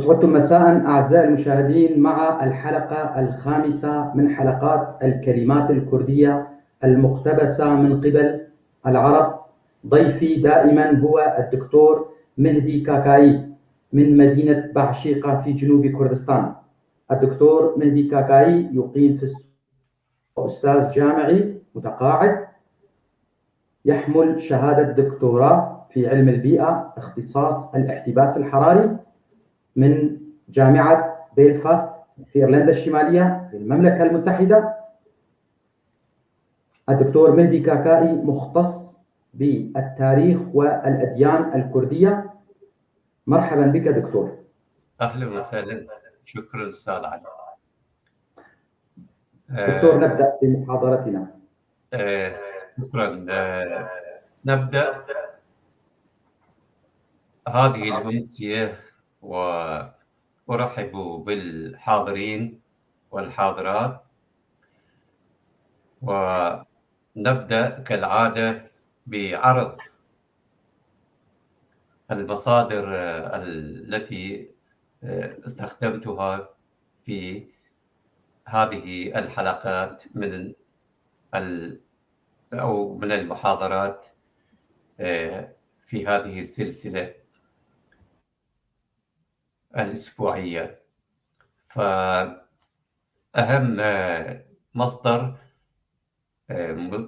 أسعدتم مساء أعزائي المشاهدين مع الحلقة الخامسة من حلقات الكلمات الكردية المقتبسة من قبل العرب. ضيفي دائما هو الدكتور مهدي كاكاي من مدينة بعشيقة في جنوب كردستان. الدكتور مهدي كاكاي يقيم في السودان، أستاذ جامعي متقاعد، يحمل شهادة دكتوراه في علم البيئة اختصاص الاحتباس الحراري من جامعة بيلفاست في إيرلندا الشمالية في المملكة المتحدة. الدكتور مهدي كاكائي مختص بالتاريخ والأديان الكردية. مرحبا بك دكتور. أهلا وسهلا. شكرا أستاذ علي. دكتور نبدأ بمحاضرتنا. شكرا. نبدأ هذه الأمسية وأرحب بالحاضرين والحاضرات، ونبدأ كالعادة بعرض المصادر التي استخدمتها في هذه الحلقات من المحاضرات في هذه السلسلة الأسبوعية. فأهم مصدر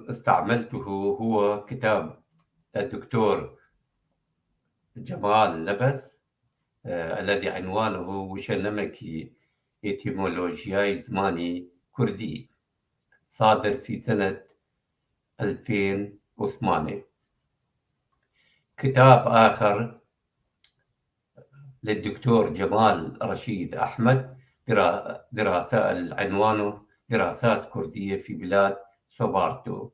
استعملته هو كتاب الدكتور جمال لبس الذي عنوانه وشنمكي إتيمولوجياي زماني كردي، صادر في سنة 2008. كتاب آخر للدكتور جمال رشيد أحمد دراسة عنوانه دراسات كردية في بلاد سوبارتو،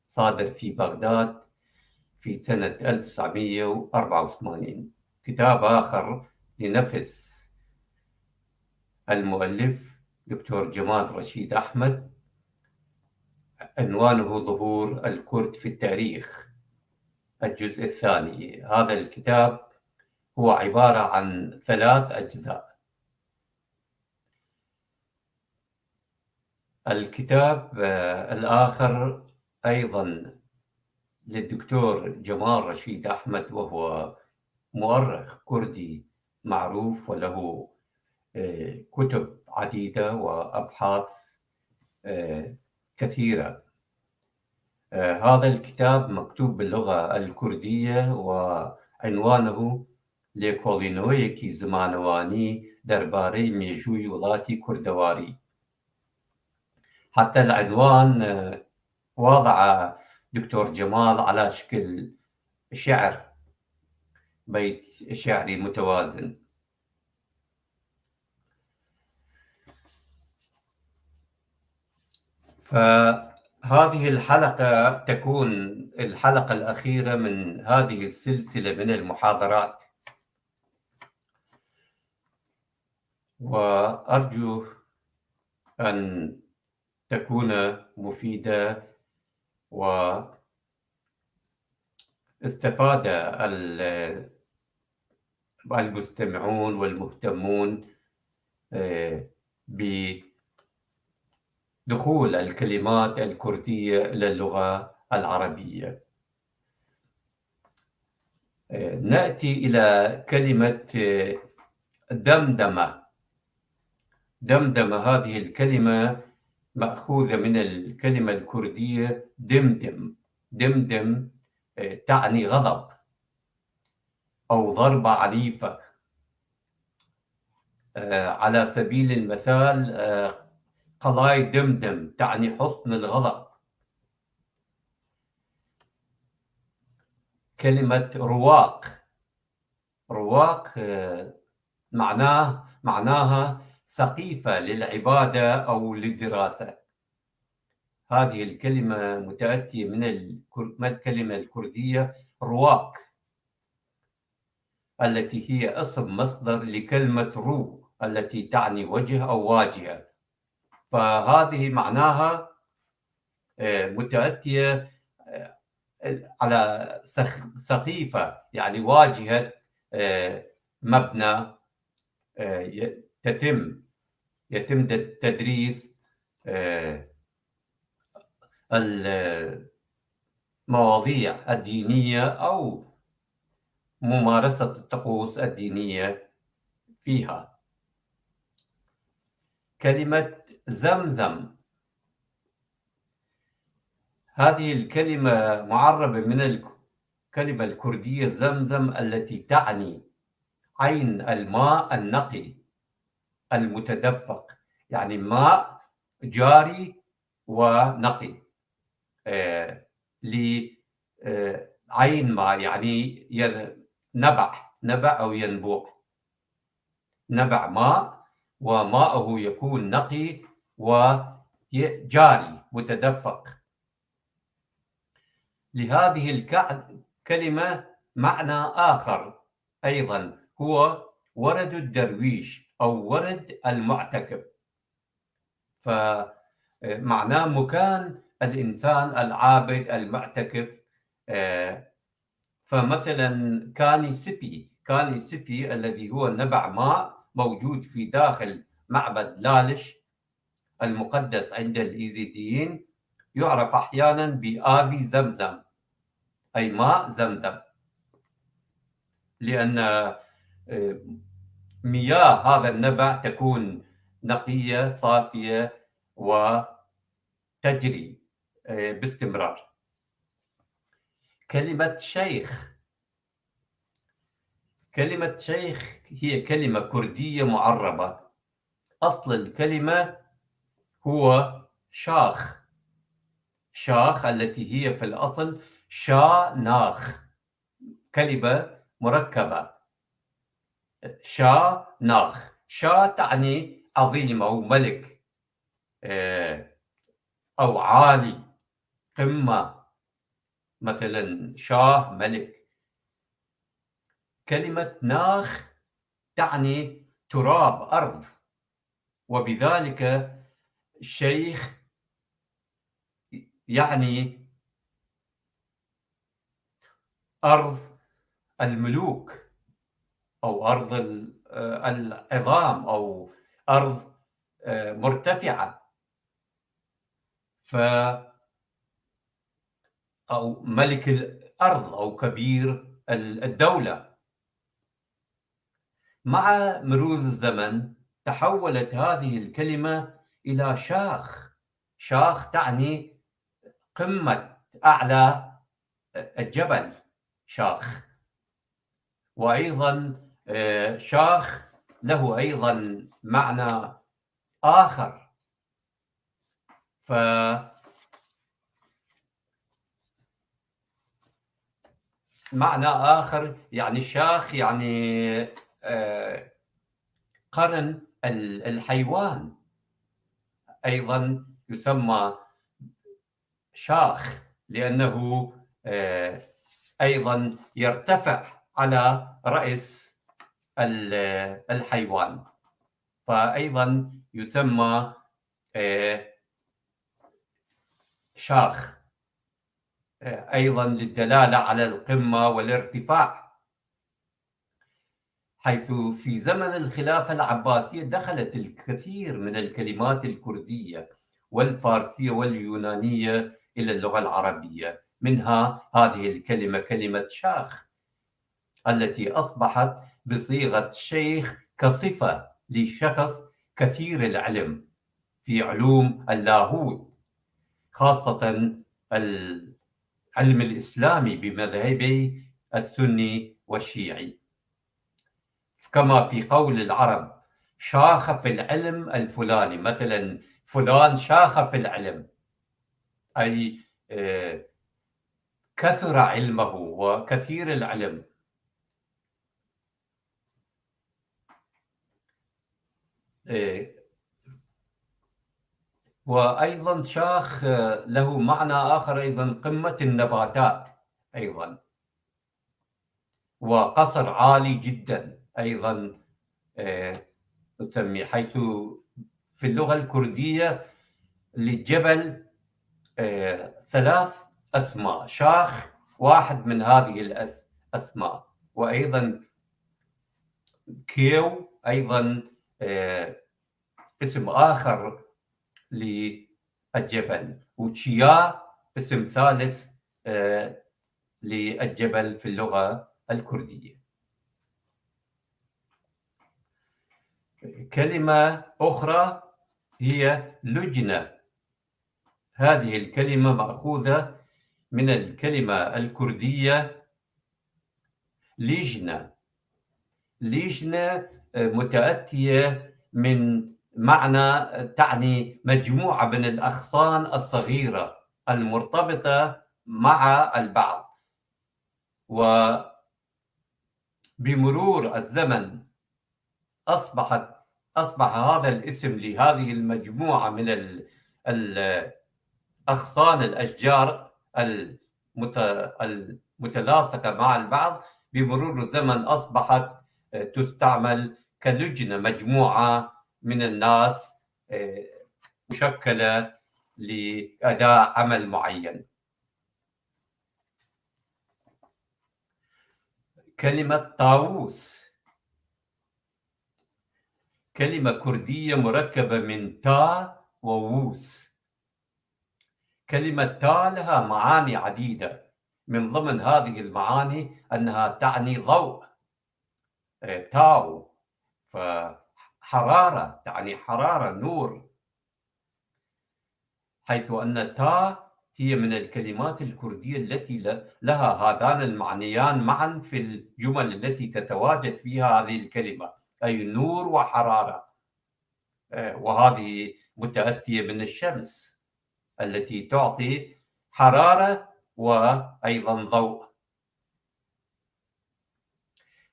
صادر في بغداد في سنة 1984. كتاب آخر لنفس المؤلف دكتور جمال رشيد أحمد عنوانه ظهور الكرد في التاريخ، الجزء الثاني. هذا الكتاب هو عبارة عن 3 أجزاء. الكتاب الآخر أيضا للدكتور جمال رشيد أحمد، وهو مؤرخ كردي معروف وله كتب عديدة وأبحاث كثيرة. هذا الكتاب مكتوب باللغة الكردية وعنوانه لكولينويكي زمانواني درباري ميجوي ولاتي كردواري. حتى العنوان وضع دكتور جمال على شكل شعر، بيت شعري متوازن. فهذه الحلقة تكون الحلقة الأخيرة من هذه السلسلة من المحاضرات، وأرجو أن تكون مفيدة واستفاد المستمعون والمهتمون بدخول الكلمات الكردية إلى اللغة العربية. نأتي إلى كلمة دمدمة. دمدمة هذه الكلمة مأخوذة من الكلمة الكردية دمدم. دمدم تعني غضب أو ضربة عنيفة. على سبيل المثال قلاي دمدم تعني حسن الغضب. كلمة رواق. رواق معناها سقيفة للعبادة أو للدراسة. هذه الكلمة متأتية من الكلمة الكردية رواق، التي هي اسم مصدر لكلمة رو التي تعني وجه أو واجهة. فهذه معناها متأتية على سقيفة، يعني واجهة مبنى يتم تدريس المواضيع الدينية أو ممارسة الطقوس الدينية فيها. كلمة زمزم، هذه الكلمة معربة من الكلمة الكردية زمزم التي تعني عين الماء النقي المتدفق، يعني ماء جاري ونقي. لعين ماء يعني نبع أو ينبوع، نبع ماء وماءه يكون نقي وجاري متدفق. لهذه الكلمة معنى آخر أيضا، هو ورد الدرويش أو ورد المعتكف، فمعناه مكان الإنسان العابد المعتكف. فمثلا كاني سبي الذي هو نبع ماء موجود في داخل معبد لالش المقدس عند الإيزيديين، يعرف أحيانا بآبي زمزم، أي ماء زمزم، لأن مياه هذا النبع تكون نقية صافية وتجري باستمرار. كلمة شيخ هي كلمة كردية معربة. أصل الكلمة هو شاخ التي هي في الأصل شاناخ، كلمة مركبة. شاناخ، شا تعني عظيم أو ملك أو عالي، قمة، مثلا شاه ملك. كلمة ناخ تعني تراب، أرض، وبذلك الشيخ يعني أرض الملوك أو أرض العظام أو أرض مرتفعة، أو ملك الأرض أو كبير الدولة. مع مرور الزمن تحولت هذه الكلمة إلى شاخ تعني قمة أعلى الجبل، شاخ. وأيضا شاخ له أيضا معنى آخر. معنى آخر يعني شاخ يعني قرن الحيوان، أيضا يسمى شاخ لأنه أيضا يرتفع على رأس الحيوان، فأيضا يسمى شاخ، أيضا للدلالة على القمة والارتفاع. حيث في زمن الخلافة العباسية دخلت الكثير من الكلمات الكردية والفارسية واليونانية إلى اللغة العربية، منها هذه الكلمة، كلمة شاخ، التي أصبحت بصيغة شيخ كصفة لشخص كثير العلم في علوم اللاهوت، خاصة العلم الإسلامي بمذهبي السني والشيعي. كما في قول العرب شاخ في العلم الفلاني، مثلا فلان شاخ في العلم، أي كثر علمه وكثير العلم. وأيضا شاخ له معنى آخر أيضا، قمة النباتات أيضا، وقصر عالي جدا أيضا تسمي، حيث في اللغة الكردية للجبل 3 أسماء، شاخ واحد من هذه الأسماء، وأيضا كيو أيضا اسم آخر للجبل، وتشيا اسم ثالث للجبل في اللغة الكردية. كلمة أخرى هي لجنة. هذه الكلمة مأخوذة من الكلمة الكردية لجنة. لجنة متأتية من معنى تعني مجموعة من الأغصان الصغيرة المرتبطة مع البعض. وبمرور الزمن أصبح هذا الاسم لهذه المجموعة من أغصان الأشجار المتلاصقة مع البعض، بمرور الزمن أصبحت تستعمل كلجنة، مجموعة من الناس مشكلة لأداء عمل معين. كلمة طاووس كلمة كردية مركبة من تا وووس. كلمة تا لها معاني عديدة، من ضمن هذه المعاني أنها تعني ضوء، تاو، فحرارة تعني حرارة، نور، حيث أن تا هي من الكلمات الكردية التي لها هذان المعنيان معا في الجمل التي تتواجد فيها هذه الكلمة، أي نور وحرارة. وهذه متأتية من الشمس التي تعطي حرارة وأيضا ضوء.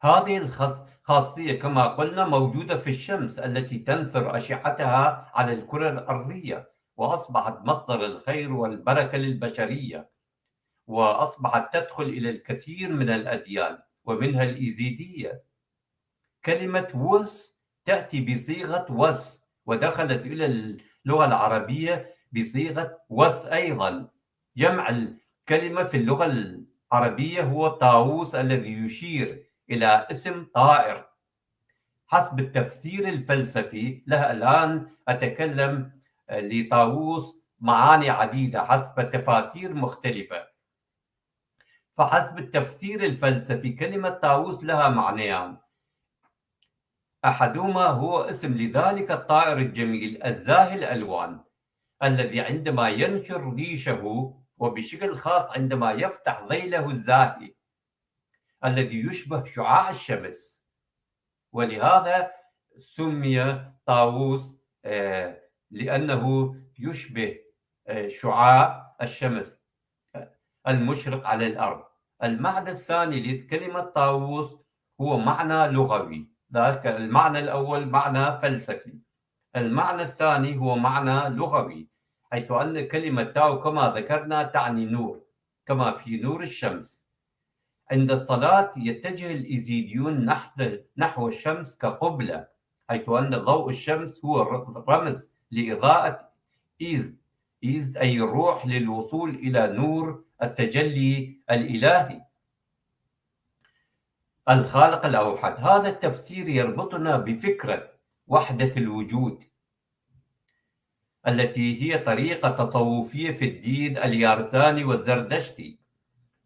هذه الخاصية كما قلنا موجودة في الشمس التي تنثر أشعتها على الكرة الأرضية، وأصبحت مصدر الخير والبركة للبشرية، وأصبحت تدخل إلى الكثير من الأديان ومنها الإيزيدية. كلمة وس تأتي بصيغة وس، ودخلت إلى اللغة العربية بصيغة وس أيضا. جمع الكلمة في اللغة العربية هو طاووس، الذي يشير إلى اسم طائر. حسب التفسير الفلسفي لها الآن أتكلم لطاووس معاني عديدة حسب تفاسير مختلفة. فحسب التفسير الفلسفي كلمة طاووس لها معنيان، أحدهما هو اسم لذلك الطائر الجميل الزاهي الألوان، الذي عندما ينشر ريشه، وبشكل خاص عندما يفتح ذيله الزاهي الذي يشبه شعاع الشمس، ولهذا سمي طاووس لأنه يشبه شعاع الشمس المشرق على الأرض. المعنى الثاني لكلمة طاووس هو معنى لغوي، ذاك المعنى الأول معنى فلسفي، المعنى الثاني هو معنى لغوي، حيث أن كلمة تاو كما ذكرنا تعني نور، كما في نور الشمس. عند الصلاة يتجه الإيزيديون نحو الشمس كقبلة، حيث أن ضوء الشمس هو رمز لإضاءة إيزد أي الروح، للوصول إلى نور التجلي الإلهي الخالق الأوحد. هذا التفسير يربطنا بفكرة وحدة الوجود التي هي طريقة تصوفية في الدين اليارساني والزردشتي.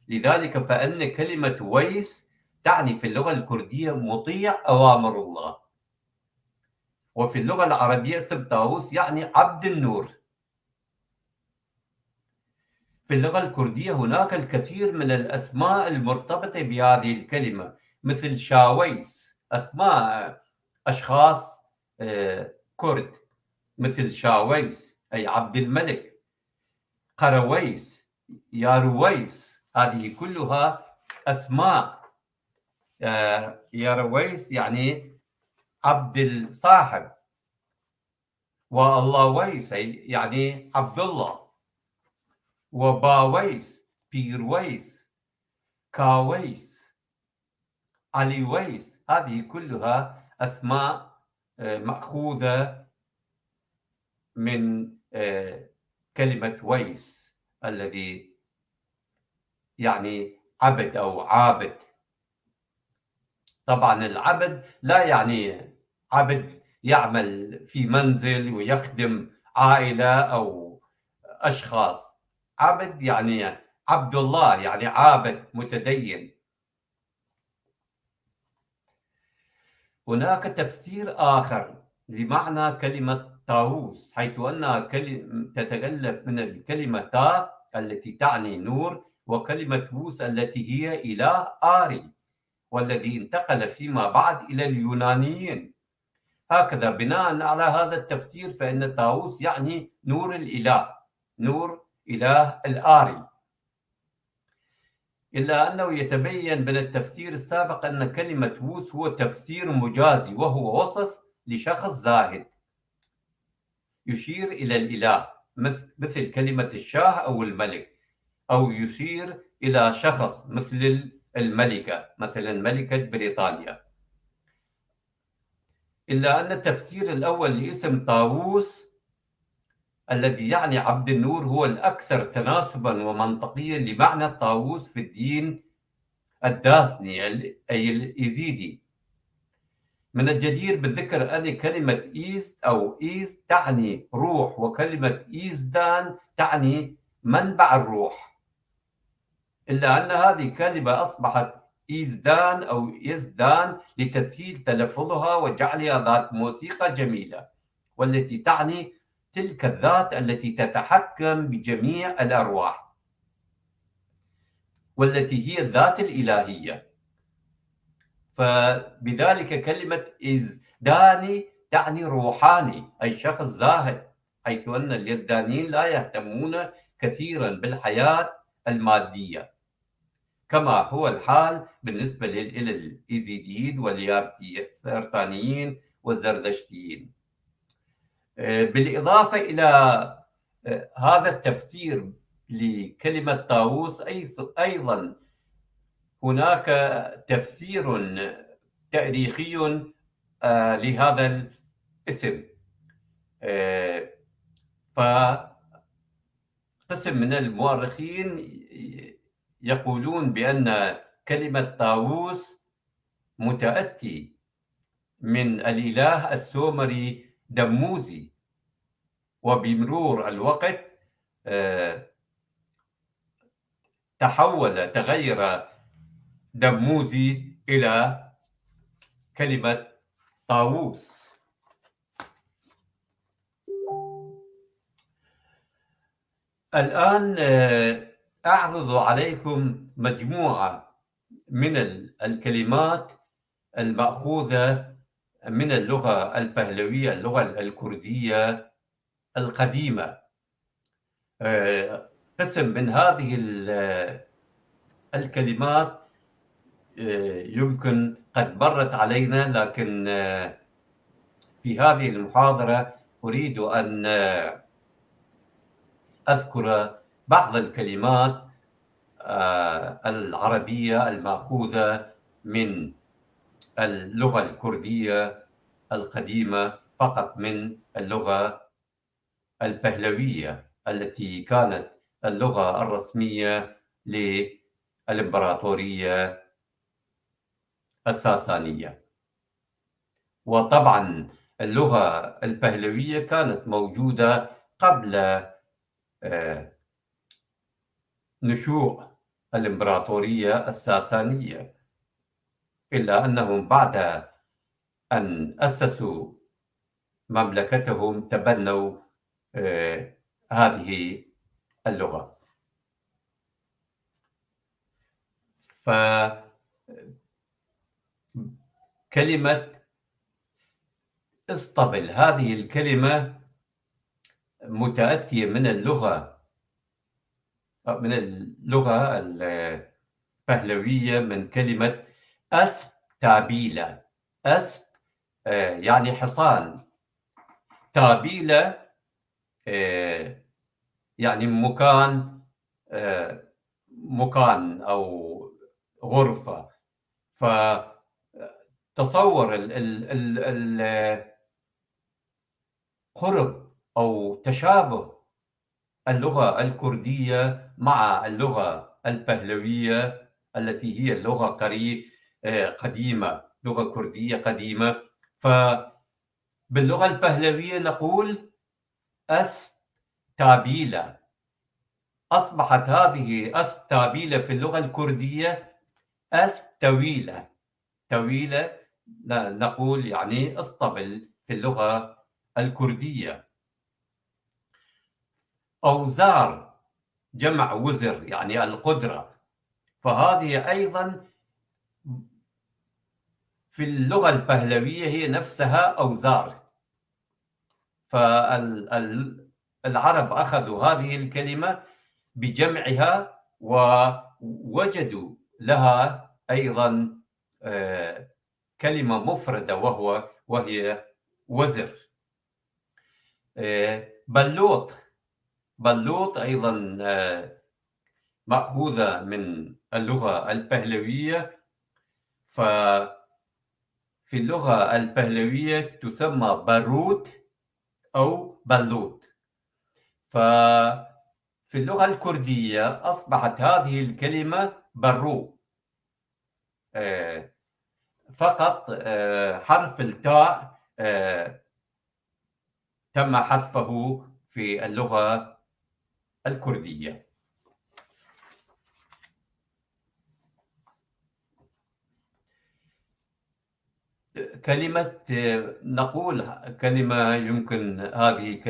لذلك فإن كلمة ويس تعني في اللغة الكردية مطيع أوامر الله، وفي اللغة العربية اسم طاووس يعني عبد النور. في اللغة الكردية هناك الكثير من الأسماء المرتبطة بهذه الكلمة، مثل شاويس، أسماء أشخاص كرد، مثل شاويس أي عبد الملك، قرويس، يارويس، هذه كلها أسماء. يارويس يعني عبد الصاحب، والله ويس يعني عبد الله، وباويس، بيرويس، كاويس، علي ويس، هذه كلها أسماء مأخوذة من كلمة ويس الذي يعني عبد أو عابد. طبعا العبد لا يعني عبد يعمل في منزل ويخدم عائلة أو أشخاص. عبد يعني عبد الله، يعني عابد متدين. هناك تفسير آخر لمعنى كلمة طاووس، حيث أنها تتألف من الكلمة تا التي تعني نور، وكلمة ووس التي هي إله آري، والذي انتقل فيما بعد إلى اليونانيين. هكذا بناء على هذا التفسير فإن طاووس يعني نور الإله، نور إله الآري. إلا أنه يتبين من التفسير السابق أن كلمة ووس هو تفسير مجازي، وهو وصف لشخص زاهد يشير إلى الإله، مثل كلمة الشاه أو الملك، أو يشير إلى شخص مثل الملكة، مثلا ملكة بريطانيا. إلا أن التفسير الأول لاسم طاووس الذي يعني عبد النور هو الأكثر تناسبا ومنطقيا لمعنى الطاووس في الدين الداثني أي الإيزيدي. من الجدير بالذكر أن كلمة إيست أو إيست تعني روح، وكلمة إيزدان تعني منبع الروح، إلا أن هذه الكلمة أصبحت إيزدان أو يزدان لتسهيل تلفظها وجعلها ذات موسيقى جميلة، والتي تعني تلك الذات التي تتحكم بجميع الأرواح، والتي هي الذات الإلهية. فبذلك كلمة إزداني تعني روحاني، أي شخص زاهد، حيث أن اليزدانيين لا يهتمون كثيرا بالحياة المادية، كما هو الحال بالنسبة إلى الإيزيديين واليارسانيين والزردشتيين. بالإضافة إلى هذا التفسير لكلمة طاووس، أيضا هناك تفسير تاريخي لهذا الاسم. فقسم من المؤرخين يقولون بأن كلمة طاووس متأتي من الإله السومري دموزي، وبمرور الوقت تغير دموزي إلى كلمة طاووس. الآن أعرض عليكم مجموعة من الكلمات المأخوذة من اللغة البهلوية، اللغة الكردية القديمة. قسم من هذه الكلمات يمكن قد مرت علينا، لكن في هذه المحاضرة أريد أن أذكر بعض الكلمات العربية المأخوذة من اللغة الكردية القديمة، فقط من اللغة البهلوية التي كانت اللغة الرسمية للإمبراطورية الساسانية. وطبعا اللغة البهلوية كانت موجودة قبل نشوء الإمبراطورية الساسانية، إلا أنهم بعد أن أسسوا مملكتهم تبنوا هذه اللغة. فكلمة اسطبل، هذه الكلمة متأتية من اللغة البهلوية من كلمة أسب تابيلة. أسب يعني حصان، تابيلة يعني مكان أو غرفة. فتصور قرب أو تشابه اللغة الكردية مع اللغة البهلوية التي هي اللغة قديمة لغة كردية قديمة. فباللغة البهلوية نقول أستابيلة. أصبحت هذه أستابيلة في اللغة الكردية أستويلة. تويلة نقول يعني اصطبل في اللغة الكردية. أوزار جمع وزر يعني القدرة، فهذه أيضا في اللغة البهلوية هي نفسها أوزار. فالعرب أخذوا هذه الكلمة بجمعها ووجدوا لها أيضا كلمة مفردة وهي وزر. بلوط. بلوط أيضا مأخوذة من اللغة البهلوية. ففي اللغة البهلوية تسمى باروت أو بلوط. ففي اللغة الكردية أصبحت هذه الكلمة برو، فقط حرف التاء تم حذفه في اللغة الكردية. كلمة نقول كلمة يمكن هذه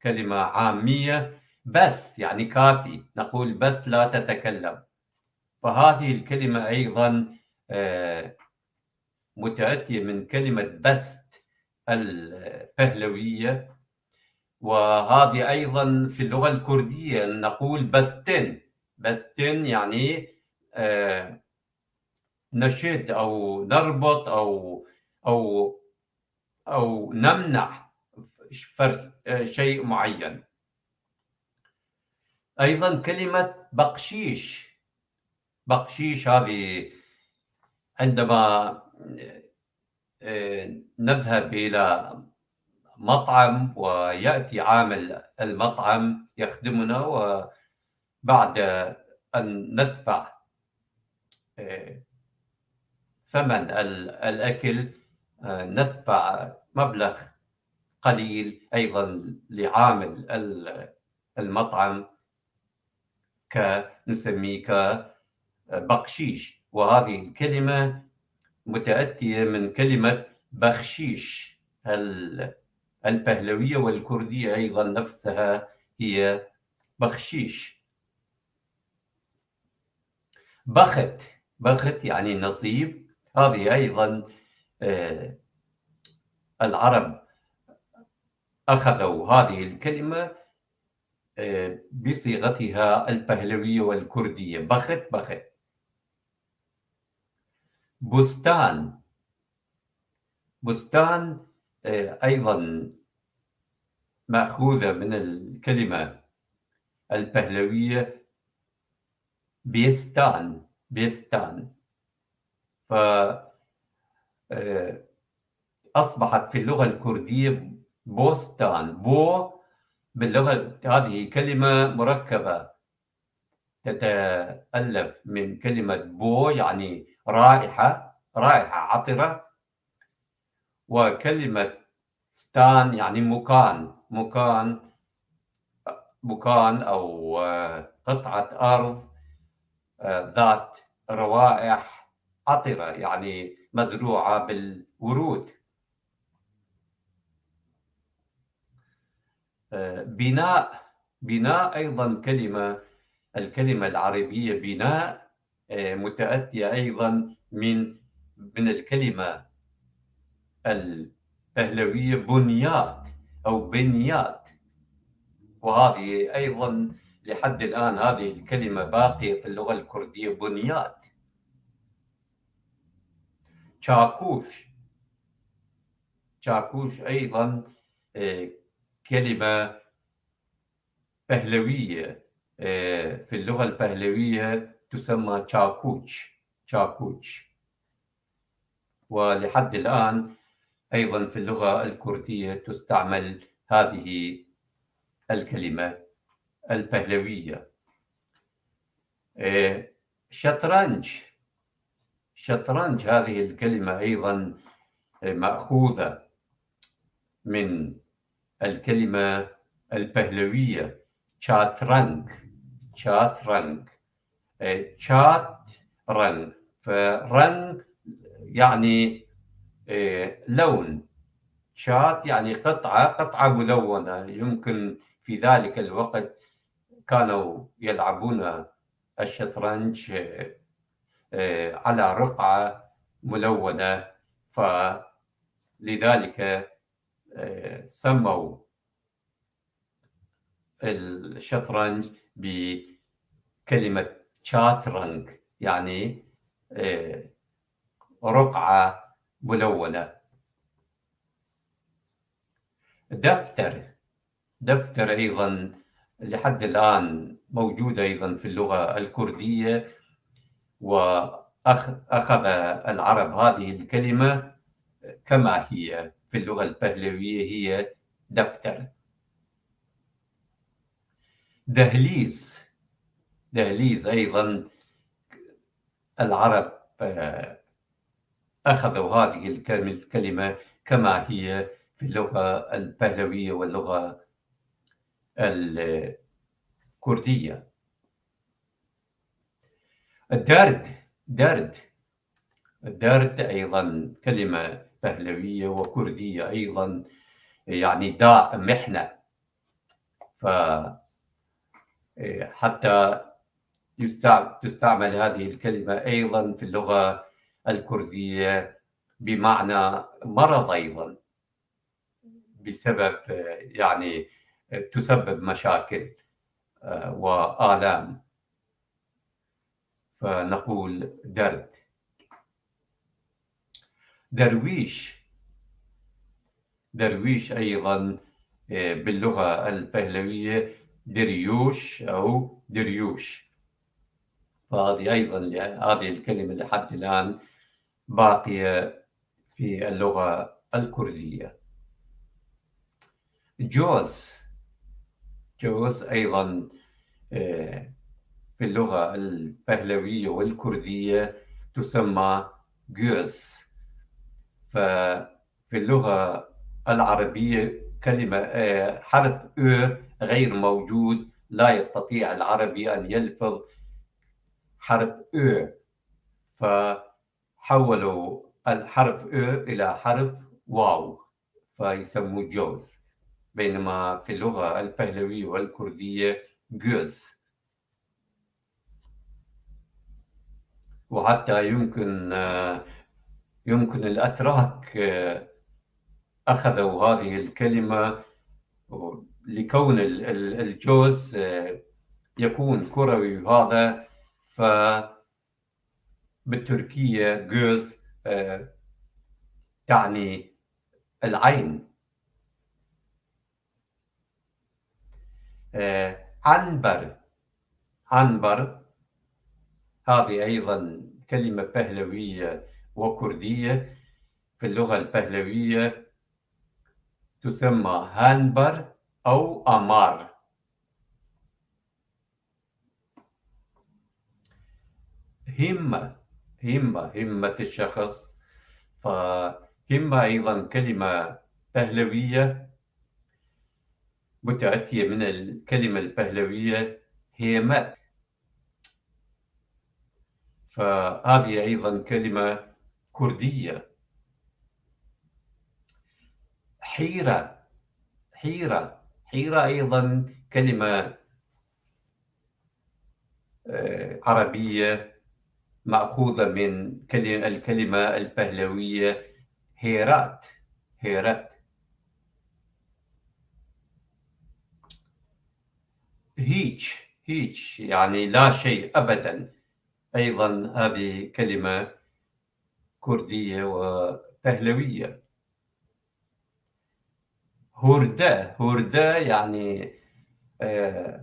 كلمة عامية، بس يعني كافي، نقول بس لا تتكلم. فهذه الكلمة أيضا متأتية من كلمة بست البهلوية، وهذه أيضا في اللغة الكردية نقول بستن. بستن يعني نشد أو نربط أو نمنع شيء معين. أيضا كلمة بقشيش. بقشيش هذه عندما نذهب إلى مطعم ويأتي عامل المطعم يخدمنا، وبعد أن ندفع ثمن الأكل ندفع مبلغ قليل أيضا لعامل المطعم نسميه كبقشيش. وهذه الكلمة متأتية من كلمة بخشيش البهلوية، والكردية أيضا نفسها هي بخشيش. بخت. بخت يعني نصيب. هذه أيضا العرب أخذوا هذه الكلمة بصيغتها البهلوية والكردية. بخت بخت. بستان. بستان أيضا مأخوذة من الكلمة البهلوية بيستان. بيستان. فأصبحت في اللغة الكردية بوستان. بو باللغة هذه كلمة مركبة تتألف من كلمة بو يعني رائحة، رائحة عطرة، وكلمة ستان يعني مكان. مكان أو قطعة أرض ذات روائح عطرة، يعني مزروعة بالورود. بناء. بناء أيضا الكلمة العربية بناء متأتية أيضا من الكلمة البهلوية بنيات أو بنيات. وهذه أيضا لحد الآن هذه الكلمة باقية في اللغة الكردية بنيات. شاكوش. شاكوش أيضا كلمة بهلوية في اللغة البهلوية تسمى شاكوش. شاكوش. ولحد الآن أيضا في اللغة الكردية تستعمل هذه الكلمة البهلوية. شطرنج. شطرنج هذه الكلمة أيضا مأخوذة من الكلمة البهلوية شاترنج. شاترنج شات رنج، فرنج يعني لون، شات يعني قطعة ملونة. يمكن في ذلك الوقت كانوا يلعبون الشطرنج على رقعة ملونة، فلذلك سموا الشطرنج بكلمة شاترنج، يعني رقعة ملونة. دفتر أيضا لحد الآن موجود أيضا في اللغة الكردية، وأخذ العرب هذه الكلمة كما هي في اللغة البهلوية، هي دفتر. دهليز أيضا العرب أخذوا هذه الكلمة كما هي في اللغة البهلوية واللغة الكردية. الدرد أيضا كلمة بهلوية وكردية أيضا، يعني داء، محنة. حتى تستعمل هذه الكلمة أيضا في اللغة الكردية بمعنى مرض أيضا، بسبب يعني تسبب مشاكل وآلام، فنقول درد. درويش أيضا باللغة البهلوية دريوش أو دريوش، فهذه أيضا هذه الكلمة لحد الآن باقية في اللغة الكردية. جوز أيضا في اللغة البهلوية والكردية تسمى جوز. ففي اللغة العربية كلمة حرف أ غير موجود، لا يستطيع العربي أن يلفظ حرف أ، فحولوا الحرف أ إلى حرف واو فيسموه جوز، بينما في اللغة البهلوية والكردية جوز. وحتى يمكن الأتراك أخذوا هذه الكلمة لكون الجوز يكون كروي، وهذا فبالتركية جوز تعني العين. عنبر هذه أيضا كلمة بهلوية وكردية. في اللغة البهلوية تسمى هانبر أو أمار. همة الشخص، فهمة أيضا كلمة بهلوية متأتية من الكلمة البهلوية هيمت، فهذه أيضا كلمة كردية. حيرة أيضا كلمة عربية مأخوذة من الكلمة البهلوية هيرات. هيج يعني لا شيء أبدا، أيضا هذه كلمة كردية وبهلوية. هردة يعني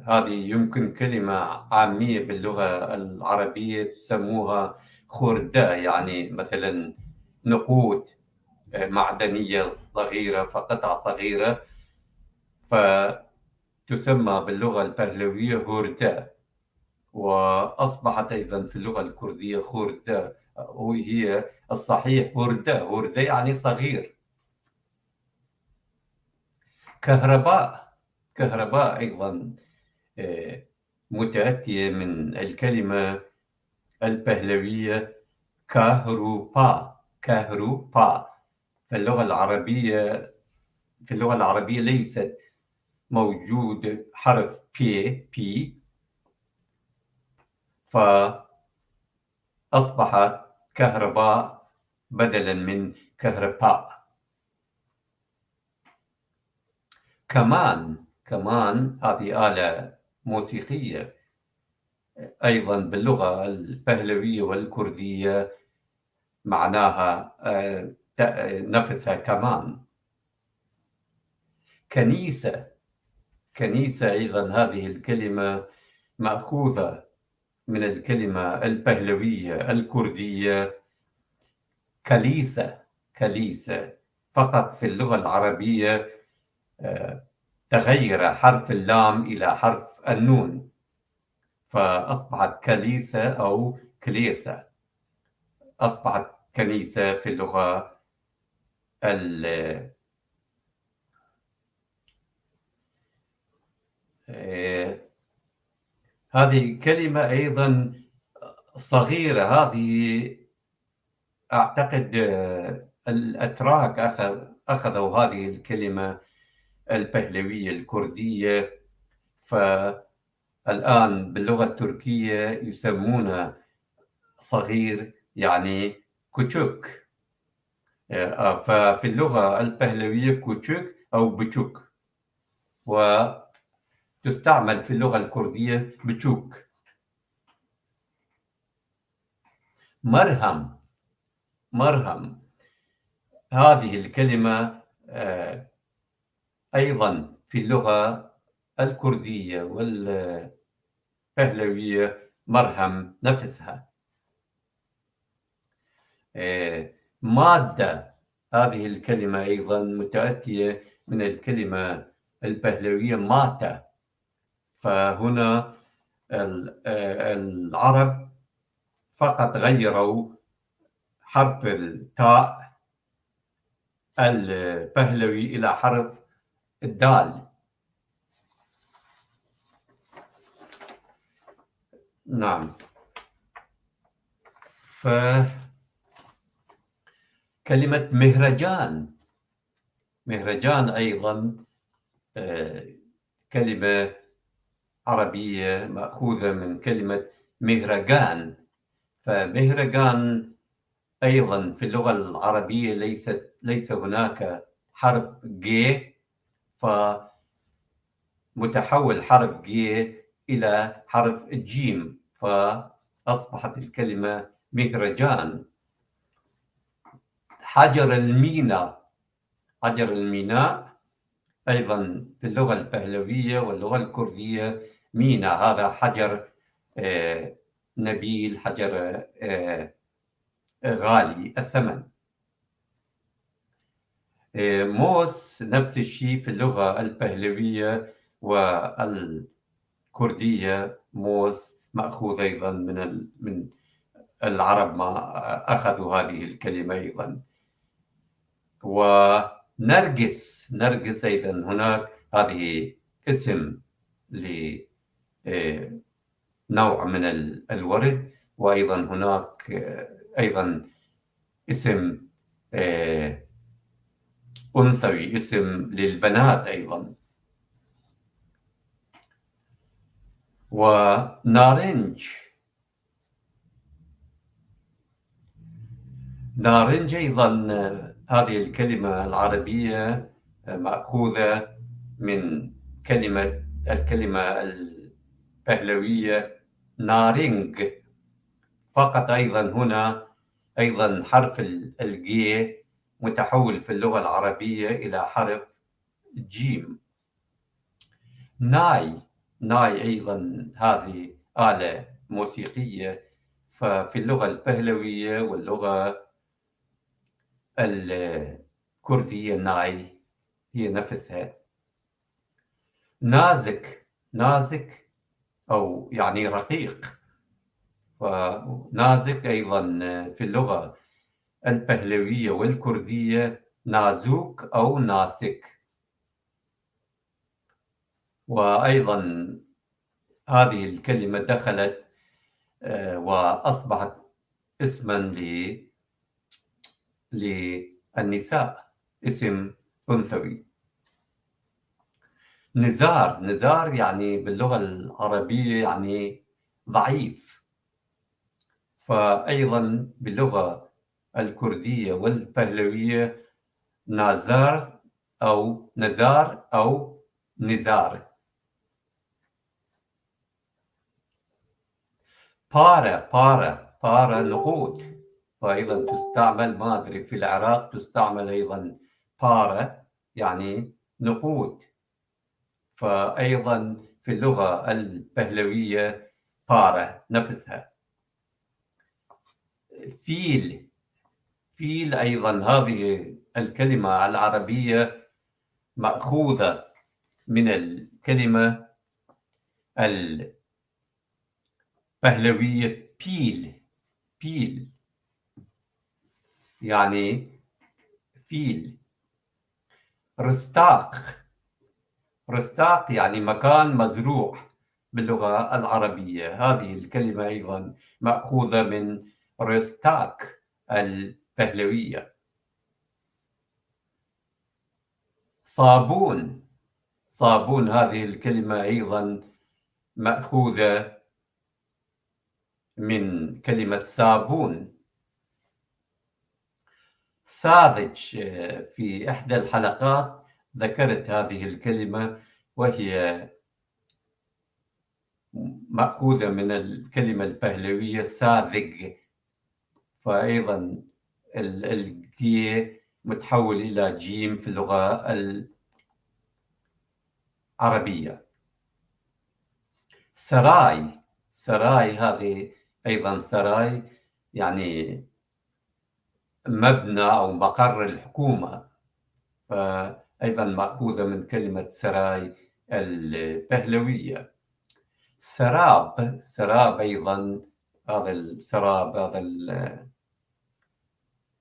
هذه يمكن كلمة عامية باللغة العربية تسموها خردة، يعني مثلا نقود معدنية صغيرة، فقطعة صغيرة، فتسمى باللغة البهلوية هردة، وأصبحت أيضا في اللغة الكردية خردة وهي الصحيح وردة. وردة يعني صغير. كهرباء. كهرباء أيضا متأتية من الكلمة البهلوية كهرباء. كهرباء في اللغة العربية ليست موجود حرف بي، فأصبحت كهرباء بدلا من كهرباء. كمان هذه آلة موسيقية أيضا باللغة البهلوية والكردية، معناها نفسها كمان. كنيسة. كنيسة أيضا هذه الكلمة مأخوذة من الكلمة البهلوية الكردية كليسة. كليسة فقط في اللغة العربية تغير حرف اللام إلى حرف النون، فأصبحت كليسة أو كليسة. أصبحت كنيسة في اللغة هذه كلمة أيضا صغيرة. هذه أعتقد الأتراك أخذوا هذه الكلمة البهلوية الكردية، فالآن باللغة التركية يسمونه صغير، يعني كوتشوك. ففي اللغة البهلوية كوتشوك أو بتشوك، وتستعمل في اللغة الكردية بتشوك. مرهم. مرهم هذه الكلمة أيضا في اللغة الكردية والبهلوية مرهم نفسها. مادة. هذه الكلمة أيضا متأتية من الكلمة البهلوية ماتة، فهنا العرب فقط غيروا حرف التاء البهلوي إلى حرف الدال. نعم. كلمة مهرجان. مهرجان أيضا كلمة عربية مأخوذة من كلمة مهرجان. فمهرجان أيضا في اللغة العربية ليس هناك حرف ج، فمتحول حرف ج إلى حرف الجيم، فأصبحت الكلمة مهرجان. حجر الميناء. حجر الميناء أيضا في اللغة البهلوية واللغة الكردية ميناء، هذا حجر نبيل، حجر غالي الثمن. موس نفس الشيء في اللغة البهلوية والكردية. موس مأخوذ أيضا من العرب، ما أخذوا هذه الكلمة أيضا. ونرجس. نرجس أيضا هناك هذه اسم لنوع من الورد، وأيضا هناك أيضا اسم أنثوي، اسم للبنات أيضا. ونارنج. نارنج أيضا هذه الكلمة العربية مأخوذة من الكلمة البهلوية نارنج فقط. أيضا هنا أيضا حرف الجي متحول في اللغة العربية إلى حرف جيم. ناي. ناي أيضا هذه آلة موسيقية، ففي اللغة البهلوية واللغة الكردية ناي هي نفسها. نازك. نازك أو يعني رقيق، ونازك أيضا في اللغة البهلوية والكردية نازوك أو ناسك. وأيضا هذه الكلمة دخلت وأصبحت اسما للنساء، اسم أنثوي. نزار يعني باللغة العربية يعني ضعيف، فأيضا باللغة الكردية والبهلوية نازار أو نزار أو نزار. بارة نقود، فأيضا تستعمل، ما أدري في العراق تستعمل أيضا بارة يعني نقود، فأيضا في اللغة البهلوية بارة نفسها. فيل أيضا هذه الكلمة العربية مأخوذة من الكلمة البهلوية بيل يعني فيل. رستاق يعني مكان مزروع باللغة العربية، هذه الكلمة أيضا مأخوذة من رستاق البهلوية. صابون هذه الكلمة أيضا مأخوذة من كلمة صابون. ساذج، في إحدى الحلقات ذكرت هذه الكلمة، وهي مأخوذة من الكلمة البهلوية ساذج، فأيضا الجي متحول إلى جيم في اللغة العربية. سراي هذه أيضا سراي يعني مبنى أو مقر الحكومة، فأيضا مأخوذة من كلمة سراي البهلوية. سراب أيضا، هذا السراب هذا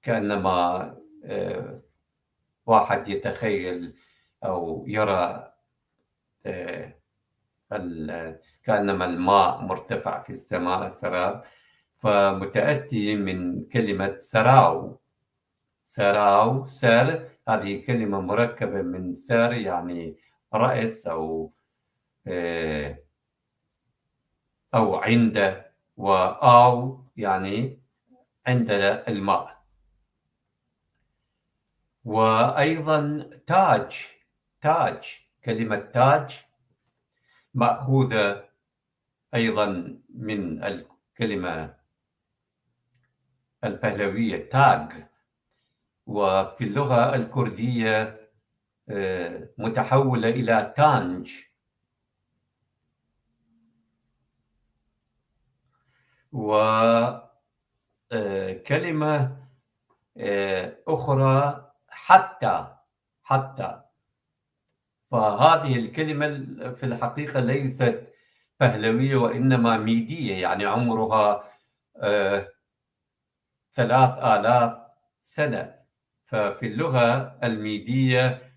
كأنما واحد يتخيل أو يرى كأنما الماء مرتفع في السماء، سراب، فمتأتي من كلمة سراو سر، هذه كلمة مركبة من سر يعني رأس أو عند، وآو يعني عند الماء. وأيضا تاج، كلمة تاج مأخوذة أيضا من الكلمة البهلوية تاج، وفي اللغة الكردية متحولة إلى تانج. وكلمة أخرى حتى، فهذه الكلمة في الحقيقة ليست بهلوية وإنما ميدية، يعني عمرها 3000 سنة. ففي اللغة الميدية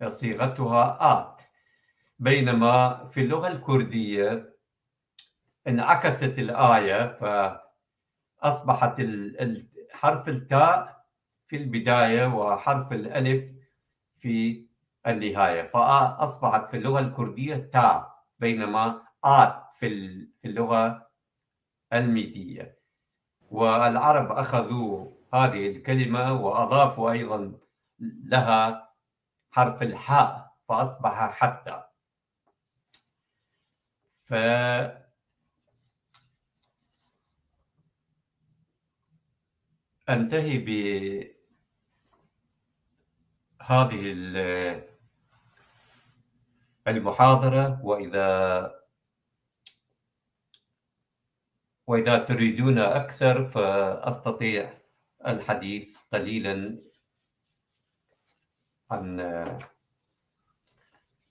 صيغتها بينما في اللغة الكردية انعكست الآية، فأصبحت حرف التاء في البداية وحرف الألف في النهاية، فأصبحت في اللغة الكردية تاء، بينما في اللغة الميدية. والعرب أخذوا هذه الكلمة وأضافوا أيضا لها حرف الحاء فأصبح حتى. أنتهي بهذه المحاضرة، وإذا تريدون أكثر فأستطيع الحديث قليلا عن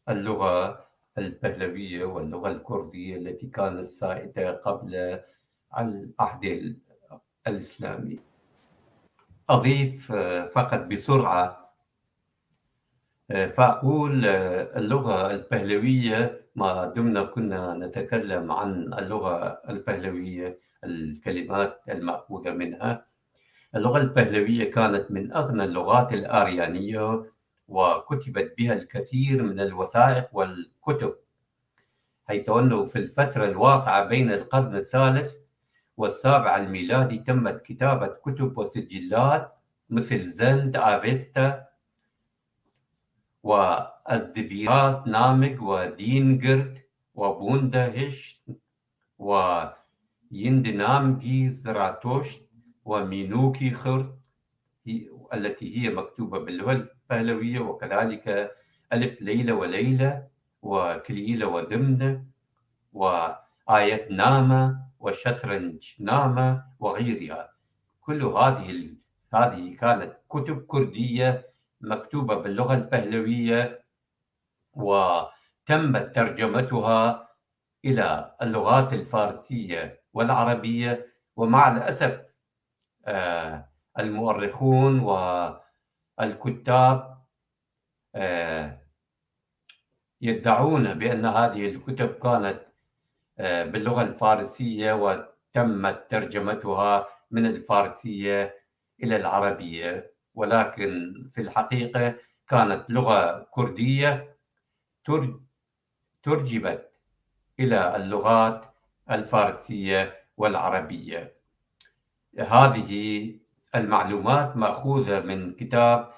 اللغة البهلوية واللغة الكردية التي كانت سائدة قبل العهد الإسلامي. أضيف فقط بسرعة، فأقول اللغة البهلوية ما دمنا كنا نتكلم عن اللغة البهلوية، الكلمات المأخوذة منها. اللغة البهلوية كانت من أغنى اللغات الآريانية، وكتبت بها الكثير من الوثائق والكتب، حيث أنه في الفترة الواقعة بين القرن الثالث والسابع الميلادي تمت كتابة كتب وسجلات مثل زند آفيستا وأزدفيراس نامج ودينجرد وبوندهش ويندنامجي زراتوشت ومينوكي خرد التي هي مكتوبة باللغة البهلوية، وكذلك ألف ليلة وليلة وكليلة ودمنة وآية نامة وشطرنج نامة وغيرها. كل هذه كانت كتب كردية مكتوبة باللغة البهلوية، وتمت ترجمتها إلى اللغات الفارسية والعربية. ومع الأسف المؤرخون والكتاب يدعون بأن هذه الكتب كانت باللغة الفارسية وتمت ترجمتها من الفارسية إلى العربية، ولكن في الحقيقة كانت لغة كردية ترجمت إلى اللغات الفارسية والعربية. هذه المعلومات مأخوذة من كتاب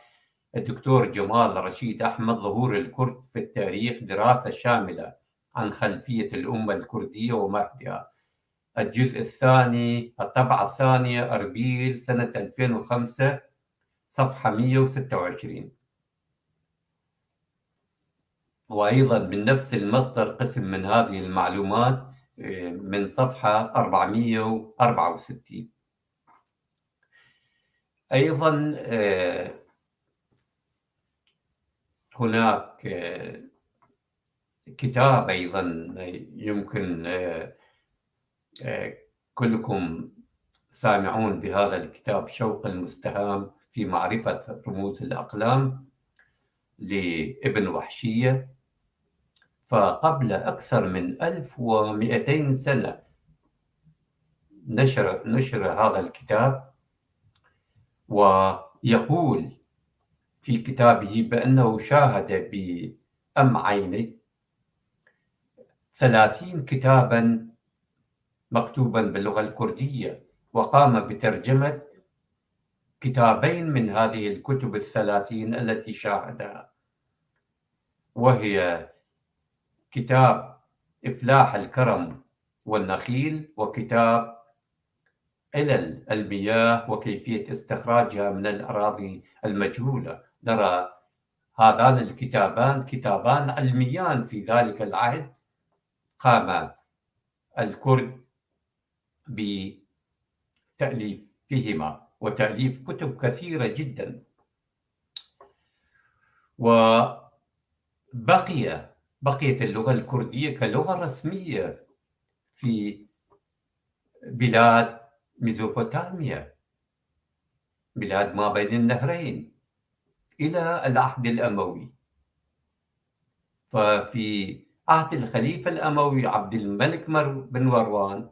الدكتور جمال رشيد أحمد ظهور الكرد في التاريخ، دراسة شاملة عن خلفية الأمة الكردية ومهدها، الجزء الثاني، الطبعة الثانية، أربيل سنة 2005، صفحة 126. وأيضا من نفس المصدر قسم من هذه المعلومات من صفحة 464. أيضا هناك كتاب أيضا يمكن كلكم سامعون بهذا الكتاب، شوق المستهام في معرفة رموز الأقلام لابن وحشية. فقبل أكثر من 1200 سنة نشر هذا الكتاب، ويقول في كتابه بأنه شاهد بأم عينه 30 كتابا مكتوبا باللغة الكردية، وقام بترجمة كتابين من هذه الكتب 30 التي شاهدها، وهي كتاب إفلاح الكرم والنخيل، وكتاب علل المياه وكيفية استخراجها من الأراضي المجهولة. نرى هذان الكتابان كتابان علميان في ذلك العهد، قام الكرد بتأليفهما وتأليف كتب كثيرة جدا. بقيت اللغة الكردية كلغة رسمية في بلاد ميزوبوتاميا، بلاد ما بين النهرين، إلى العهد الأموي. ففي عهد الخليفة الأموي عبد الملك بن مروان،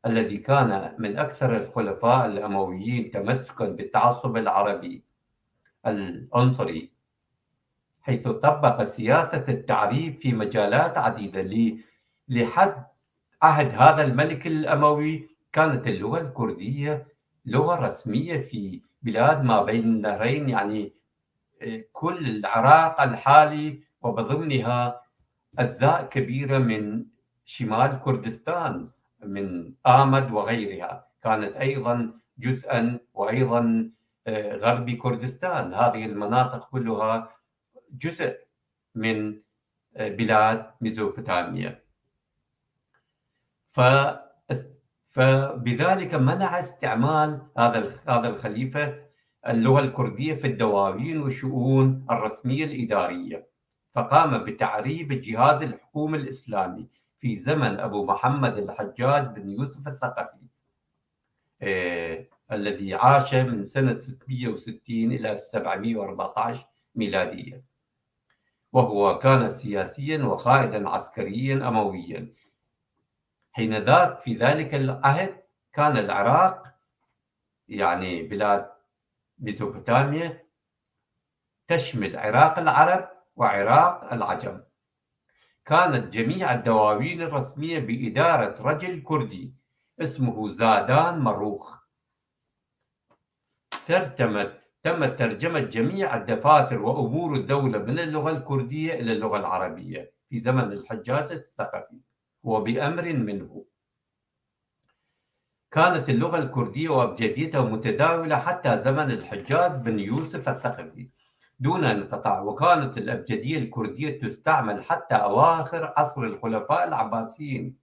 الذي كان من أكثر الخلفاء الأمويين تمسكا بالتعصب العربي العنصري، حيث طبق سياسة التعريب في مجالات عديدة. لحد عهد هذا الملك الأموي كانت اللغة الكردية لغة رسمية في بلاد ما بين النهرين، يعني كل العراق الحالي وبضمنها أجزاء كبيرة من شمال كردستان من آمد وغيرها كانت أيضا جزءا، وأيضا غربي كردستان، هذه المناطق كلها جزء من بلاد ميزوبوتاميا. فبذلك منع استعمال هذا الخليفة اللغة الكردية في الدواوين والشؤون الرسمية الإدارية، فقام بتعريب جهاز الحكومة الإسلامي في زمن أبو محمد الحجاج بن يوسف الثقفي الذي عاش من سنة 660 إلى 714 ميلادية، وهو كان سياسيا وقائدا عسكريا أمويا. حينذاك في ذلك العهد كان العراق يعني بلاد ميزوبوتاميا تشمل عراق العرب وعراق العجم. كانت جميع الدواوين الرسمية بإدارة رجل كردي اسمه زادان مروخ. تمت ترجمة جميع الدفاتر وأمور الدولة من اللغة الكردية إلى اللغة العربية في زمن الحجاج الثقفي وبأمر منه. كانت اللغة الكردية وأبجديتها متداولة حتى زمن الحجاج بن يوسف الثقفي دون أن تقطع، وكانت الأبجدية الكردية تستعمل حتى أواخر عصر الخلفاء العباسيين،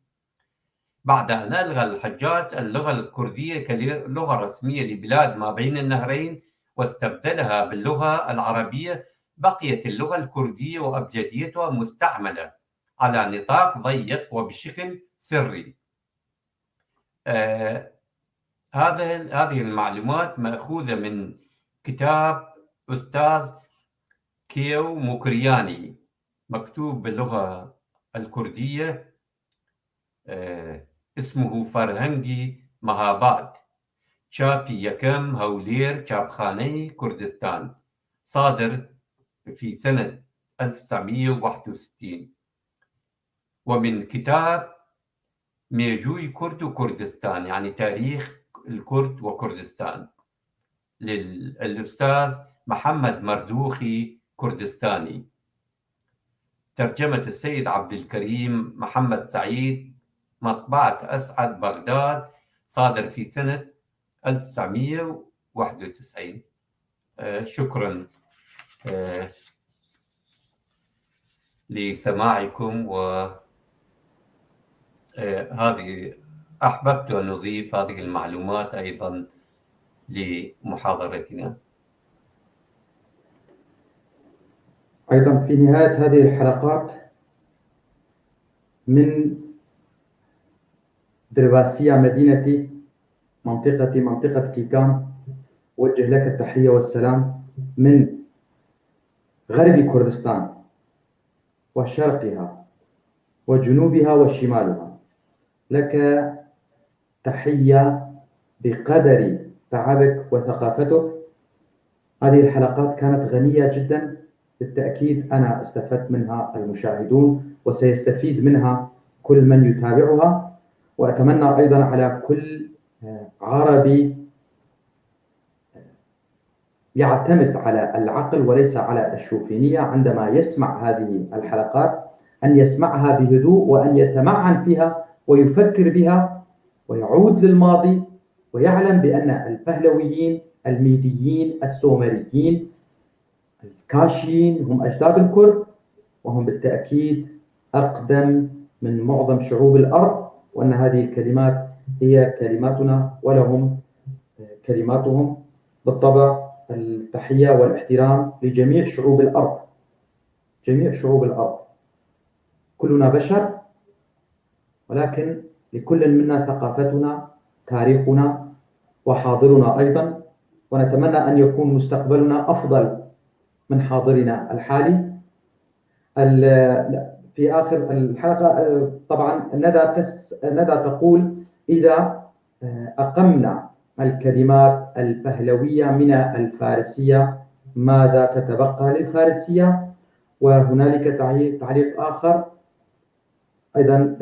بعد أن ألغى الحجاج اللغة الكردية كلغة رسمية لبلاد ما بين النهرين واستبدلها باللغة العربية. بقيت اللغة الكردية وأبجديتها مستعملة على نطاق ضيق وبشكل سري. هذه المعلومات مأخوذة من كتاب أستاذ كيو مكرياني مكتوب باللغة الكردية، اسمه فرهنگی مهاباد، چاپی یکم هولیر چاپخانه كردستان، صادر في سنة 1961. ومن كتاب ميجوي كرد وكردستان، يعني تاريخ الكرد وكردستان، للأستاذ محمد مردوخي كردستاني، ترجمة السيد عبد الكريم محمد سعيد، مطبعة أسعد بغداد، صادر في سنة 1991. شكرا لسماعكم. وهذه أحببت أن أضيف هذه المعلومات أيضا لمحاضرتنا. أيضا في نهاية هذه الحلقات من درباسية مدينتي منطقة كيكان، أوجه لك التحية والسلام من غرب كردستان وشرقها وجنوبها وشمالها. لك تحية بقدر تعبك وثقافتك. هذه الحلقات كانت غنية جدا، بالتأكيد أنا استفدت منها المشاهدون وسيستفيد منها كل من يتابعها. وأتمنى أيضا على كل عربي يعتمد على العقل وليس على الشوفينية عندما يسمع هذه الحلقات أن يسمعها بهدوء وأن يتمعن فيها ويفكر بها ويعود للماضي ويعلم بأن البهلويين الميديين السومريين الكاشيين هم أجداد الكرد، وهم بالتأكيد أقدم من معظم شعوب الأرض، وأن هذه الكلمات هي كلماتنا ولهم كلماتهم. بالطبع التحية والاحترام لجميع شعوب الأرض، جميع شعوب الأرض، كلنا بشر، ولكن لكل منا ثقافتنا، تاريخنا، وحاضرنا أيضا، ونتمنى أن يكون مستقبلنا أفضل من حاضرنا الحالي. في آخر الحلقة طبعا ندى تقول: إذا أقمنا الكلمات البهلوية من الفارسية ماذا تتبقى للفارسية؟ وهنالك تعليق آخر أيضا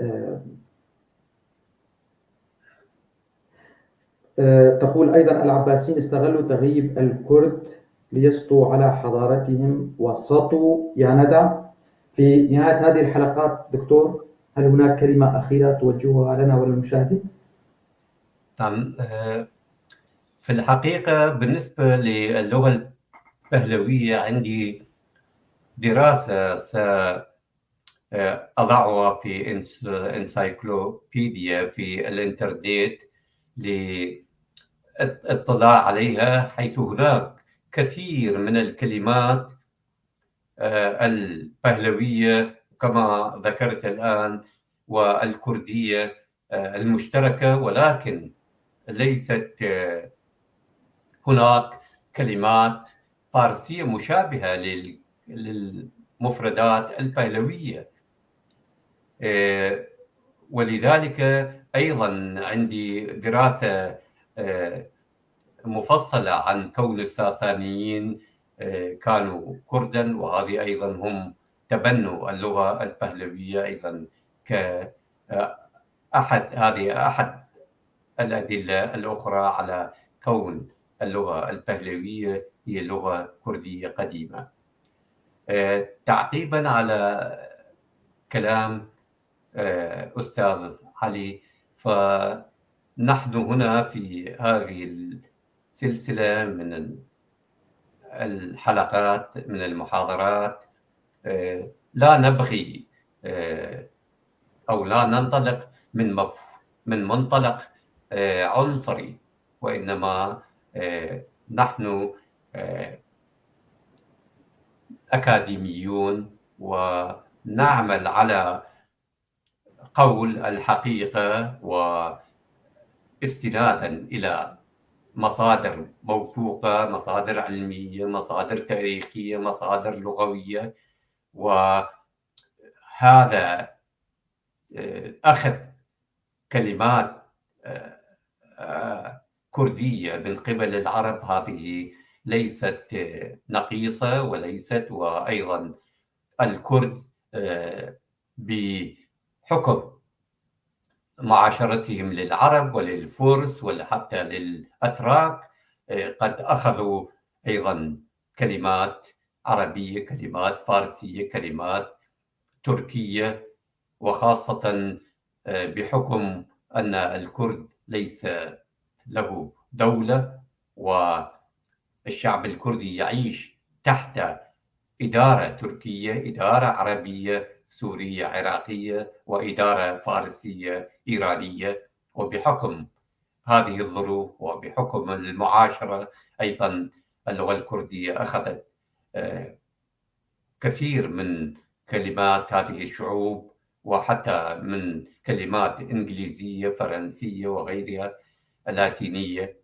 تقول أيضا: العباسيين استغلوا تغييب الكرد ليسطوا على حضارتهم وسطوا. يا ندى، في نهاية هذه الحلقات دكتور، هل هناك كلمة أخيرة توجهها لنا وللمشاهدين؟ نعم، في الحقيقة بالنسبة للغة البهلوية عندي دراسة سأضعها في انسايكلوبيديا في الإنترنت للاطلاع عليها، حيث هناك كثير من الكلمات البهلوية كما ذكرت الآن والكردية المشتركة، ولكن ليست هناك كلمات فارسية مشابهة للمفردات البهلوية. ولذلك أيضا عندي دراسة مفصلة عن كون الساسانيين كانوا كردا، وهذه أيضا هم تبنوا اللغة البهلوية أيضا أحد الأدلة الأخرى على كون اللغة البهلوية هي لغة كردية قديمة. تعقيبا على كلام أستاذ علي، فنحن هنا في هذه السلسلة من الحلقات من المحاضرات لا نبغي أو لا ننطلق من منطلق عنصري، وإنما نحن أكاديميون ونعمل على قول الحقيقة واستنادا إلى مصادر موثوقة، مصادر علمية، مصادر تاريخية، مصادر لغوية. وهذا أخذ كلمات كردية من قبل العرب هذه ليست نقيصة وليست، وأيضا الكرد بحكم معاشرتهم للعرب وللفرس وحتى للأتراك قد أخذوا أيضا كلمات عربية، كلمات فارسية، كلمات تركية، وخاصة بحكم أن الكرد ليس له دولة، والشعب الكردي يعيش تحت إدارة تركية، إدارة عربية سورية عراقية، وإدارة فارسية إيرانية. وبحكم هذه الظروف وبحكم المعاشرة أيضا اللغة الكردية أخذت كثير من كلمات هذه الشعوب، وحتى من كلمات إنجليزية فرنسية وغيرها اللاتينية.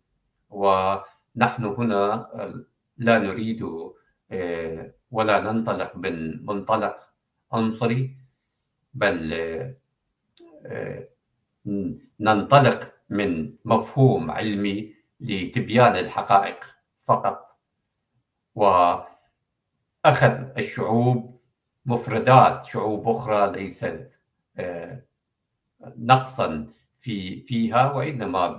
ونحن هنا لا نريد ولا ننطلق من منطلق عنصري، بل ننطلق من مفهوم علمي لتبيان الحقائق فقط، وأخذ الشعوب مفردات شعوب أخرى ليست نقصا فيها، وإنما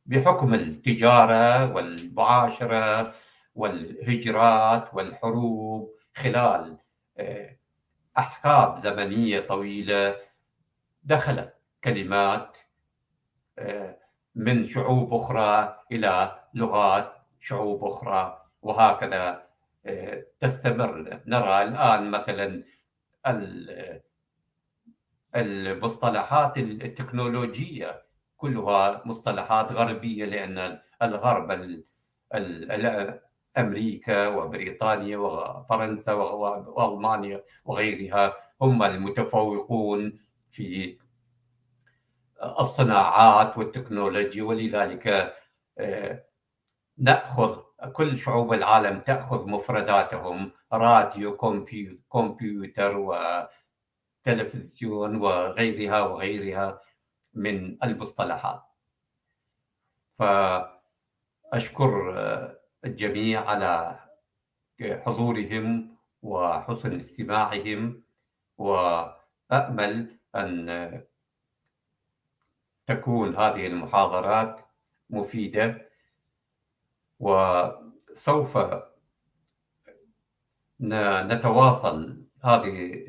بحكم التجارة والمعاشرة والهجرات والحروب خلال أحقاب زمنية طويلة دخلت كلمات من شعوب أخرى إلى لغات شعوب أخرى، وهكذا تستمر. نرى الآن مثلا المصطلحات التكنولوجية كلها مصطلحات غربية، لأن الغرب أمريكا وبريطانيا وفرنسا وألمانيا وغيرها هم المتفوقون في الصناعات والتكنولوجيا، ولذلك نأخذ كل شعوب العالم تأخذ مفرداتهم، راديو، كمبيوتر وتلفزيون وغيرها من المصطلحات. فأشكر الجميع على حضورهم وحسن استماعهم، وأأمل أن تكون هذه المحاضرات مفيدة، وسوف نتواصل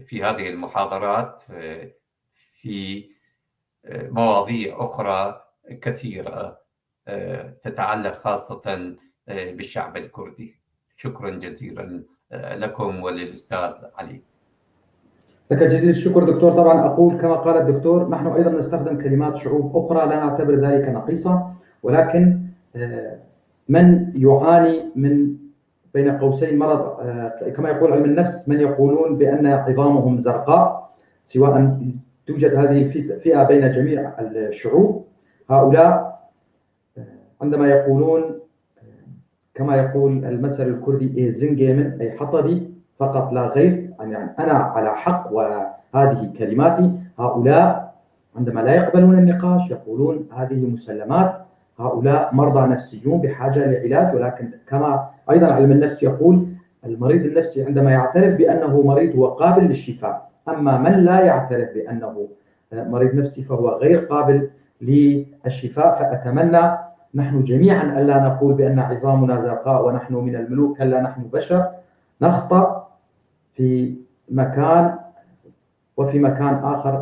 في هذه المحاضرات في مواضيع أخرى كثيرة تتعلق خاصة بالشعب الكردي. شكرا جزيلا لكم وللأستاذ علي. لك جزيل الشكر دكتور. طبعا أقول كما قال الدكتور، نحن أيضا نستخدم كلمات شعوب أخرى لا نعتبر ذلك نقيصة، ولكن من يعاني من بين قوسين مرض كما يقول علم النفس من يقولون بأن عظامهم زرقاء، سواء توجد هذه الفئة بين جميع الشعوب. هؤلاء عندما يقولون كما يقول المثل الكردي زنجيمن أي حطبي فقط لا غير، يعني أنا على حق وهذه كلماتي. هؤلاء عندما لا يقبلون النقاش يقولون هذه مسلمات، هؤلاء مرضى نفسيون بحاجة لعلاج. ولكن كما أيضا علم النفس يقول المريض النفسي عندما يعترف بأنه مريض هو قابل للشفاء، أما من لا يعترف بأنه مريض نفسي فهو غير قابل للشفاء. فأتمنى نحن جميعا ألا نقول بأن عظامنا زرقاء ونحن من الملوك، كلا نحن بشر نخطأ في مكان وفي مكان آخر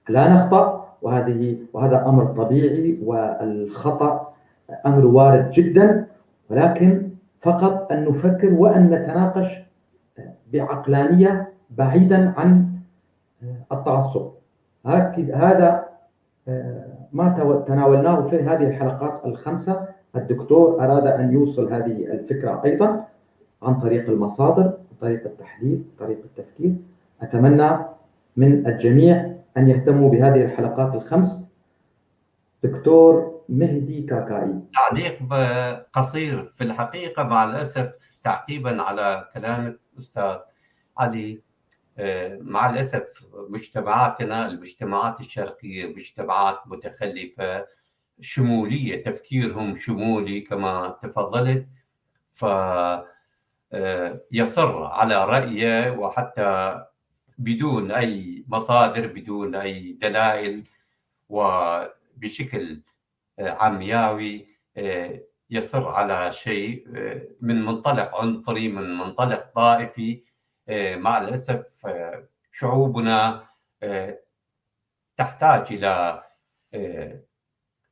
لا نخطأ، وهذا أمر طبيعي، والخطأ أمر وارد جدا، ولكن فقط أن نفكر وأن نتناقش بعقلانية بعيدا عن التعصب. هذا ما تناولناه في هذه الحلقات الخمسة. الدكتور أراد أن يوصل هذه الفكرة أيضا عن طريق المصادر، طريقة التحليل، طريقة التفكير. أتمنى من الجميع أن يهتموا بهذه الحلقات الخمس. دكتور مهدي كاكائي. تعليق قصير في الحقيقة مع الأسف تعقيبا على كلامك أستاذ علي. مع الأسف مجتمعاتنا، المجتمعات الشرقية، مجتمعات متخلفة شمولية، تفكيرهم شمولي كما تفضلت، فيصر على رأيه وحتى بدون أي مصادر، بدون أي دلائل، وبشكل عمياوي يصر على شيء من منطلق عنصري، من منطلق طائفي. مع الأسف شعوبنا تحتاج إلى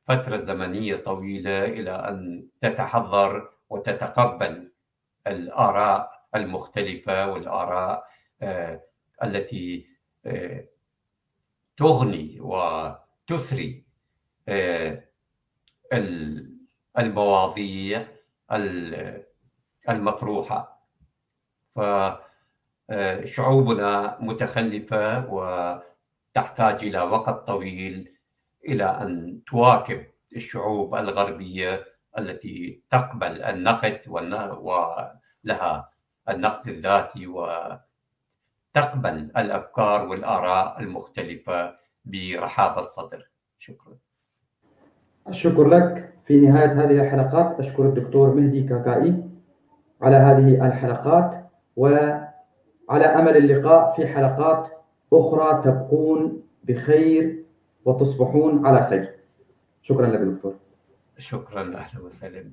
فترة زمنية طويلة إلى أن تتحضر وتتقبل الآراء المختلفة، والآراء التي تغني وتثري المواضيع المطروحة. فشعوبنا متخلفة وتحتاج إلى وقت طويل إلى أن تواكب الشعوب الغربية التي تقبل النقد ولها النقد الذاتي، وتقبل الأفكار والآراء المختلفة برحابة صدر. شكرا. الشكر لك. في نهاية هذه الحلقات أشكر الدكتور مهدي كاكائي على هذه الحلقات، وعلى أمل اللقاء في حلقات أخرى. تبقون بخير وتصبحون على خير. شكرا لك دكتور. شكرا، أهلا وسهلا.